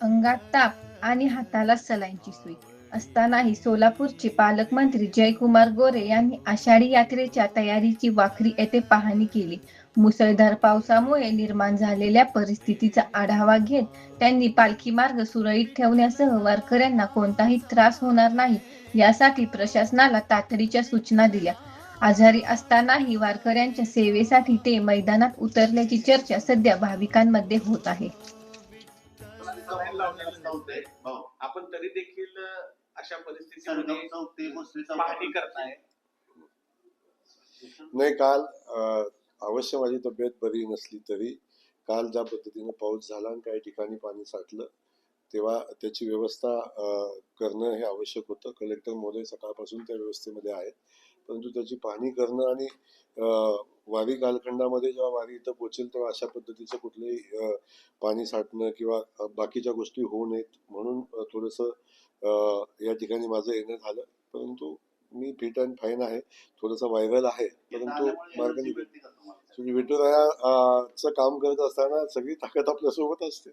अंगात ताप आणि हाताला सलाईनची सुई असतानाही सोलापूरचे पालकमंत्री जयकुमार गोरे यांनी आषाढी यात्रेच्या तयारीची वाखरी येथे पाहणी केली. मुसळधार पावसामुळे निर्माण झालेल्या परिस्थितीचा आढावा घेत त्यांनी पालखी मार्ग सुरळीत ठेवण्यासह वारकऱ्यांना कोणताही त्रास होणार नाही यासाठी प्रशासनाला तातडीच्या सूचना दिल्या. आजारी असतानाही वारकऱ्यांच्या सेवेसाठी ते मैदानात उतरल्याची चर्चा सध्या भाविकांमध्ये होत आहे. सलाईन लावलेलं नव्हते. आपण तरी देखील अशा परिस्थितीमध्ये पाहणी करताय. नाही, काल अवश्य माझी तब्येत बरी नसली तरी काल ज्या पद्धतीने पाऊस झाला आणि काही ठिकाणी पाणी साठलं तेव्हा त्याची व्यवस्था करणं हे आवश्यक होतं. कलेक्टर महोदय सकाळपासून त्या व्यवस्थेमध्ये आहेत, परंतु त्याची पाहणी करणं आणि वारी कालखंडामध्ये जेव्हा वारी इथं पोहोचेल तेव्हा अशा पद्धतीचं कुठलंही पाणी साठणं किंवा बाकीच्या गोष्टी होऊ नयेत म्हणून थोडंसं या ठिकाणी माझं येणं झालं. परंतु मी फिट अँड फाईन आहे. थोडंसं व्हायरल आहे, परंतु मार्ग निघेल. विठुरायाचं काम करत असताना सगळी ताकद आपल्यासोबत असते.